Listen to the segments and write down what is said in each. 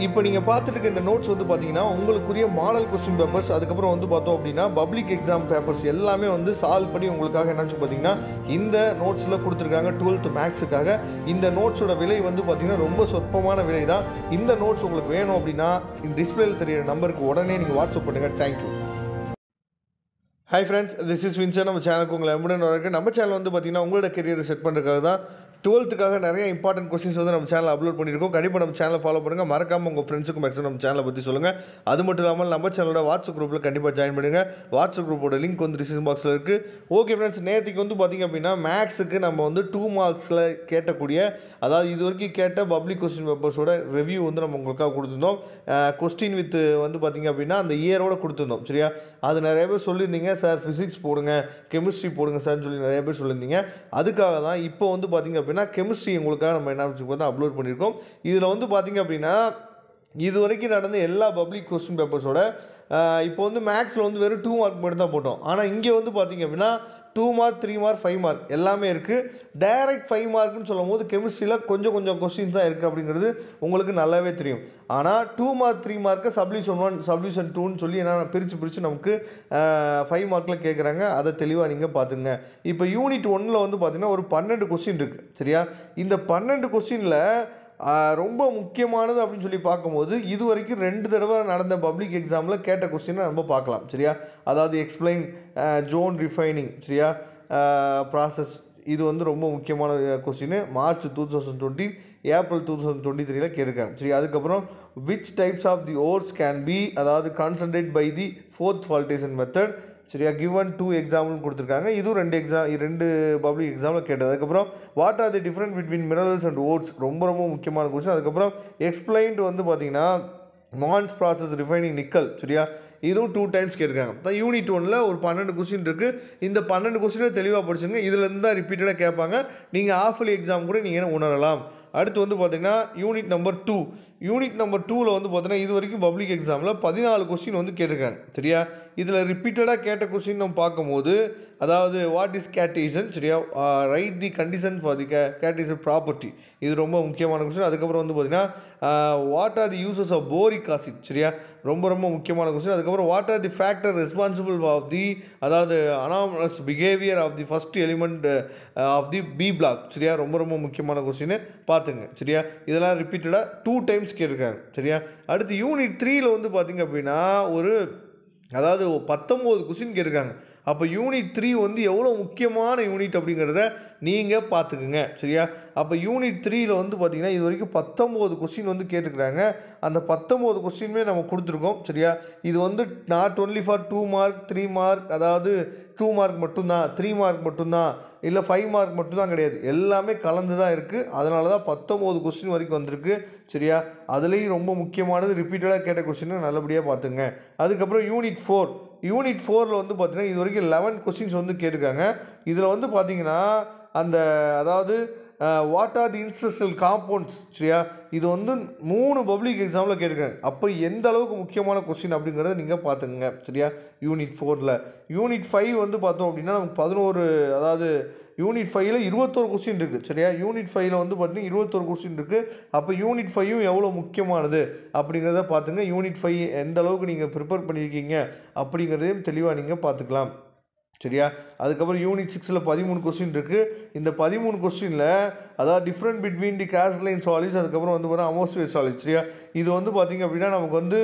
இப்போ நீங்கள் பார்த்துட்டு இருக்க இந்த நோட்ஸ் வந்து பார்த்தீங்கன்னா உங்களுக்குரிய மாடல் கொஸ்டின் பேப்பர்ஸ், அதுக்கப்புறம் வந்து பார்த்தோம் அப்படின்னா பப்ளிக் எக்ஸாம் பேப்பர்ஸ் எல்லாமே வந்து சால்வ் பண்ணி உங்களுக்காக என்னாச்சு பார்த்தீங்கன்னா இந்த நோட்ஸில் கொடுத்துருக்காங்க 12th மேக்ஸுக்காக. இந்த நோட்ஸோட விலை வந்து பார்த்தீங்கன்னா ரொம்ப சொற்பமான விலை தான். இந்த நோட்ஸ் உங்களுக்கு வேணும் அப்படின்னா இந்த டிஸ்பிளேல தெரியிற நம்பருக்கு உடனே நீங்கள் வாட்ஸ்அப் பண்ணுங்கள். Thank you. Hi friends, this is Vinson. நம்ம சேனலுக்கு உங்களை எம்புடன் வரக்கு. நம்ம சேனல் வந்து பார்த்தீங்கன்னா உங்களோட கெரியரை செட் பண்ணுறதுக்காக தான் 12th நிறைய இம்பார்ட்டன்ட் கொஸ்டின்ஸ் வந்து நம்ம சேனல் அப்லோட் பண்ணியிருக்கோம். கண்டிப்பாக நம்ம சேனலை ஃபாலோ பண்ணுங்கள். மறக்காமல் உங்கள் ஃப்ரெண்ட்ஸுக்கும் மேக்ஸிமம் நம்ம சேனலை பற்றி சொல்லுங்கள். அது மட்டும் இல்லாமல் நம்ம சேனலோட வாட்ஸ்அப் குரூப்பில் கண்டிப்பாக ஜாயின் பண்ணுங்கள். வாட்ஸ்அப் குரூப்போட லிங்க் வந்து டிஸ்கிரிப்ஷன் பாக்ஸில் இருக்குது. ஓகே ஃப்ரெண்ட்ஸ், நேற்றுக்கு வந்து பார்த்திங்க அப்படின்னா மேக்ஸுக்கு நம்ம வந்து 2 மார்க்ஸில் கேட்டக்கூடிய, அதாவது இது வரைக்கும் கேட்ட பப்ளிக் கொஸ்டின் பேப்பர்ஸோட ரிவ்யூ வந்து நம்ம உங்களுக்காக கொடுத்துருந்தோம். கொஸ்டின் வித் வந்து பார்த்திங்க அப்படின்னா அந்த இயரோட கொடுத்துருந்தோம். சரியா, அது நிறைய பேர் சொல்லியிருந்தீங்க, சார் ஃபிசிக்ஸ் போடுங்க, கெமிஸ்ட்ரி போடுங்க சார்னு சொல்லி நிறைய பேர் சொல்லியிருந்தீங்க. அதுக்காக தான் இப்போ வந்து பார்த்திங்க அப்படின்னா கெமிஸ்ட்ரி உங்களுக்காக நம்ம என்ன வந்து அப்லோட் பண்ணியிருக்கோம். இதில் வந்து பார்த்திங்க அப்படின்னா இது வரைக்கும் நடந்த எல்லா பப்ளிக் கொஸ்டின் பேப்பர்ஸோட இப்போ வந்து மேக்ஸில் வந்து வெறும் 2 மார்க் மட்டும் தான் போட்டோம். ஆனால் இங்கே வந்து பார்த்திங்க அப்படின்னா 2 மார்க், 3 மார்க், 5 மார்க் எல்லாமே இருக்குது. டைரக்ட் 5 மார்க்னு சொல்லும் போது கெமிஸ்ட்ரியில் கொஞ்சம் கொஸ்டின்ஸ் தான் இருக்குது அப்படிங்கிறது உங்களுக்கு நல்லாவே தெரியும். ஆனால் 2 மார்க், 3 மார்க்கை சப்ளியூஷன் 1, சப்ளியூஷன் 2ன்னு சொல்லி என்ன பிரித்து நமக்கு 5 மார்க்கில் கேட்குறாங்க. அதை தெளிவாக நீங்கள் பார்த்துங்க. இப்போ யூனிட் 1ல் வந்து பார்த்திங்கன்னா ஒரு 12 கொஸ்டின் இருக்குது. சரியா, இந்த 12 கொஸ்டினில் ரொம்ப முக்கியமானது அப்படின்னு சொல்லி பார்க்கும்போது இது வரைக்கும் 2 தடவை நடந்த பப்ளிக் எக்ஸாமில் கேட்ட கொஸ்டினை நம்ம பார்க்கலாம். சரியா, அதாவது எக்ஸ்பிளைன் ஜோன் ரிஃபைனிங், சரியா, ப்ராசஸ், இது வந்து ரொம்ப முக்கியமான கொஸ்டின். மார்ச் 2020, ஏப்ரல் 2023 கேட்டிருக்காங்க. சரி, அதுக்கப்புறம் which types of the ores can be, அதாவது concentrate by the 4th flotation method. சரியா, கிவன் 2 எக்ஸாம்பிள் கொடுத்துருக்காங்க. இதுவும் 2 பப்ளிக் எக்ஸாமில் கேட்டது. அதுக்கப்புறம் what are the different between minerals and ores, ரொம்ப முக்கியமான கொஸ்டின். அதுக்கப்புறம் எக்ஸ்பிளைன்டு வந்து பார்த்தீங்கன்னா மான்ஸ் ப்ராசஸ் ரிஃபைனிங் நிக்கல். சரியா, இதுவும் 2 டைம்ஸ் கேட்டிருக்காங்க. தான் யூனிட் 1ல் ஒரு 12 கொஸ்டின் இருக்குது. இந்த 12 கொஸ்டினை தெளிவாக படிச்சுங்க. இதுலேருந்து தான் ரிப்பீட்டடாக கேட்பாங்க. நீங்கள் ஆஃப்லி எக்ஸாம் கூட நீங்கள் உணரலாம். அடுத்து வந்து பார்த்தீங்கன்னா யூனிட் நம்பர் 2. யூனிட் நம்பர் 2ல் வந்து பார்த்தீங்கன்னா இது வரைக்கும் பப்ளிக் எக்ஸாமில் 14 கொஸ்டின் வந்து கேட்டிருக்காங்க. சரியா, இதில் ரிப்பீட்டடாக கேட்ட கொஸ்டின் நம்ம பார்க்கும்போது, அதாவது வாட் இஸ் கேட்டீசன், சரியா, write the condition for the catenation property, இது ரொம்ப முக்கியமான கொஸ்டின். அதுக்கப்புறம் வந்து பார்த்தீங்கன்னா what are the uses of boric acid, சரியா, ரொம்ப முக்கியமான கொஸ்டின். அதுக்கப்புறம் what are the factor responsible of the, அதாவது anomalous behaviour of the first element of the P block. சரியா, ரொம்ப முக்கியமான கொஸ்டின் பார்த்துங்க. சரியா, இதெல்லாம் ரிப்பீட்டடாக 2 டைம்ஸ் கேட்டிருக்காங்க. சரியா, அடுத்து யூனிட் 3ல் வந்து பார்த்திங்க அப்படின்னா அதாவது 19 கொஸ்டின் கேட்டிருக்காங்க. அப்போ யூனிட் 3 வந்து எவ்வளோ முக்கியமான யூனிட் அப்படிங்கிறத நீங்கள் பார்த்துக்குங்க. சரியா, அப்போ யூனிட் 3ல் வந்து பார்த்திங்கன்னா இது வரைக்கும் 19 கொஸ்டின் வந்து கேட்டுக்கிறாங்க. அந்த 19 கொஸ்டினுமே நம்ம கொடுத்துருக்கோம். சரியா, இது வந்து not only for 2 mark, 3 mark, அதாவது 2 மார்க் மட்டும்தான், 3 மார்க் மட்டும்தான், இல்லை 5 மார்க் மட்டும்தான் கிடையாது, எல்லாமே கலந்து தான் இருக்குது. அதனால தான் 19 கொஸ்டின் வரைக்கும் வந்திருக்கு. சரியா, அதுலேயும் ரொம்ப முக்கியமானது ரிப்பீட்டடாக கேட்ட கொஸ்டினை நல்லபடியாக பார்த்துங்க. அதுக்கப்புறம் யூனிட் 4ல் வந்து பார்த்தீங்கன்னா இது வரைக்கும் 11 கொஸ்டின்ஸ் வந்து கேட்டிருக்காங்க. இதில் வந்து பார்த்தீங்கன்னா அந்த, அதாவது வாட் ஆர் தி இன்செஸ்டல் காம்பவுண்ட்ஸ், சரியா, இது வந்து 3 பப்ளிக் எக்ஸாமில் கேட்டிருக்காங்க. அப்போ எந்த அளவுக்கு முக்கியமான கொஸ்டின் அப்படிங்கிறத நீங்கள் பார்த்துங்க. சரியா, யூனிட் 4ல். யூனிட் 5 வந்து பார்த்தோம் அப்படின்னா நமக்கு 11, அதாவது யூனிட் 5ல் 21 கொஸ்டின் இருக்குது. சரியா, யூனிட் 5ல் வந்து பார்த்தீங்கன்னா 21 கொஸ்டின் இருக்குது. அப்போ யூனிட் 5ம் எவ்வளோ முக்கியமானது அப்படிங்கிறத பார்த்துங்க. யூனிட் 5 எந்த அளவுக்கு நீங்கள் ப்ரிப்பேர் பண்ணியிருக்கீங்க அப்படிங்கிறதையும் தெளிவாக நீங்கள் பார்த்துக்கலாம். சரியா, அதுக்கப்புறம் யூனிட் 6ல் 13 கொஸ்டின் இருக்குது. இந்த 13 கொஸ்டினில் அதாவது டிஃப்ரெண்ட் பிட்வீன் தி கிராஸ்லைன் சாலிட்ஸ், அதுக்கப்புறம் வந்து பார்த்தீங்கன்னா அமோஸ்பியர் சாலிட்ஸ். சரியா, இது வந்து பார்த்திங்க அப்படின்னா நமக்கு வந்து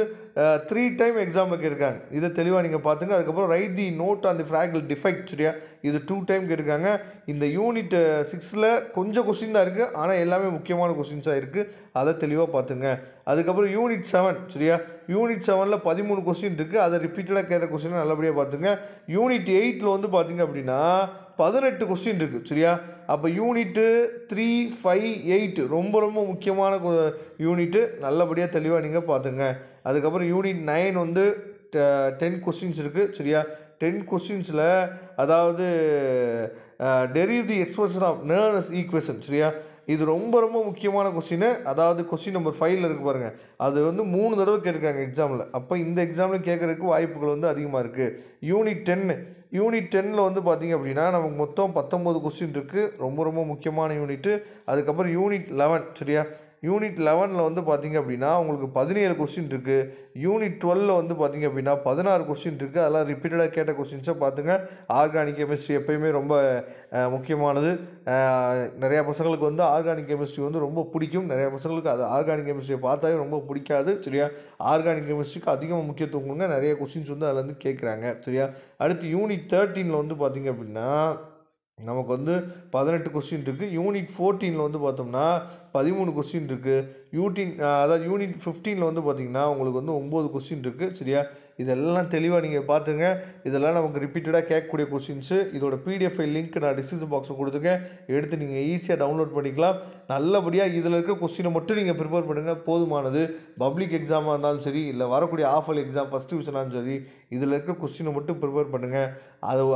3 டைம் எக்ஸாமில் கேட்டிருக்காங்க. இதை தெளிவாக நீங்கள் பார்த்துங்க. அதுக்கப்புறம் write the note on the fractal defect. சரியா, இது 2 டைம் கேட்டிருக்காங்க. இந்த யூனிட் 6ல் கொஞ்சம் கொஸ்டின் தான் இருக்குது, ஆனால் எல்லாமே முக்கியமான கொஸ்டின்ஸாக இருக்குது. அதை தெளிவாக பார்த்துங்க. அதுக்கப்புறம் யூனிட் 7. சரியா, யூனிட் 7ல் 13 கொஸ்டின் இருக்குது. அதை ரிப்பீட்டடாக கேட்ட கொஸ்டினை நல்லபடியாக பார்த்துங்க. யூனிட் 8ல் வந்து பார்த்திங்க அப்படின்னா 18 கொஸ்டின் இருக்குது. சரியா, அப்போ யூனிட்டு 3, 5, 8 ரொம்ப முக்கியமான யூனிட்டு, நல்லபடியாக தெளிவாக நீங்கள் பார்த்துங்க. அதுக்கப்புறம் யூனிட் 9 வந்து 10 கொஸ்டின்ஸ் இருக்குது. சரியா, 10 கொஸ்டின்ஸில் அதாவது derive the expression of Nernst equation. சரியா, இது ரொம்ப முக்கியமான கொஸ்டின். அதாவது கொஸ்டின் நம்பர் 5ல் இருக்குது பாருங்கள், அது வந்து 3 தடவை கேட்டிருக்காங்க எக்ஸாமில். அப்போ இந்த எக்ஸாமில் கேட்குறதுக்கு வாய்ப்புகள் வந்து அதிகமாக இருக்குது. யூனிட் 10ல் வந்து பார்த்திங்க அப்படின்னா நமக்கு மொத்தம் 19 கொஸ்டின் இருக்குது. ரொம்ப முக்கியமான யூனிட்டு. அதுக்கப்புறம் யூனிட் 11. சரியா, யூனிட் 11ல் வந்து பார்த்தீங்க அப்படின்னா உங்களுக்கு 17 கொஸ்டின் இருக்குது. யூனிட் 12ல் வந்து பார்த்தீங்க அப்படின்னா 16 கொஸ்டின் இருக்குது. அதெல்லாம் ரிப்பீட்டடாக கேட்ட கொஸ்டின்ஸை பார்த்துங்க. ஆர்கானிக் கெமிஸ்ட்ரி எப்பயுமே ரொம்ப முக்கியமானது. நிறையா பசங்களுக்கு வந்து ஆர்கானிக் கெமிஸ்ட்ரி வந்து ரொம்ப பிடிக்கும். நிறையா பசங்களுக்கு அது ஆர்கானிக் கெமிஸ்ட்ரியை பார்த்தாவே ரொம்ப பிடிக்காது. சரியா, ஆர்கானிக் கெமிஸ்ட்ரிக்கு அதிகமாக முக்கியத்துவம் கொடுங்க. நிறைய கொஸ்டின்ஸ் வந்து அதில் வந்து கேட்குறாங்க. சரியா, அடுத்து யூனிட் 13ல் வந்து பார்த்தீங்க அப்படின்னா நமக்கு வந்து 18 கொஸ்டின் இருக்குது. யூனிட் 14ல் வந்து பார்த்தோம்னா 13 கொஸ்டின் இருக்குது. அதாவது யூனிட் 15ல் வந்து பார்த்திங்கன்னா உங்களுக்கு வந்து 9 கொஸ்டின் இருக்குது. சரியா, இதெல்லாம் தெளிவாக நீங்கள் பார்த்துங்க. இதெல்லாம் நமக்கு ரிப்பீட்டடாக கேட்கக்கூடிய கொஸ்டின்ஸு. இதோட பிடிஎஃப் ஃபைல் லிங்க் நான் டிஸ்கிரிப்ஷன் பாக்ஸில் கொடுத்துருக்கேன். எடுத்து நீங்கள் ஈஸியாக டவுன்லோட் பண்ணிக்கலாம். நல்லபடியாக இதில் இருக்க கொஸ்டினை மட்டும் நீங்கள் ப்ரிப்பேர் பண்ணுங்கள், போதுமானது. பப்ளிக் எக்ஸாமாக இருந்தாலும் சரி, இல்லை வரக்கூடிய ஆஃபல் எக்ஸாம் ஃபஸ்ட் டிவிஷனாலும் சரி, இதில் இருக்க கொஸ்டினை மட்டும் ப்ரிப்பேர் பண்ணுங்கள்.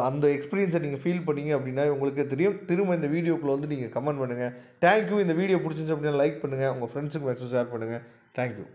அந்த எக்ஸ்பீரியன்ஸை நீங்கள் ஃபீல் பண்ணீங்க அப்படின்னா உங்களுக்கே தெரியும். திரும்ப இந்த வீடியோக்குள்ளே வந்து நீங்கள் கமெண்ட் பண்ணுங்கள். தேங்க்யூ. இந்த வீடியோ பிடிச்சிருந்துச்சு அப்படின்னா லைக் பண்ணுங்கள், உங்கள் ஃப்ரெண்ட்ஸுக்கு மேக்ஸிமம் ஷேர் பண்ணுங்கள். தேங்க்யூ.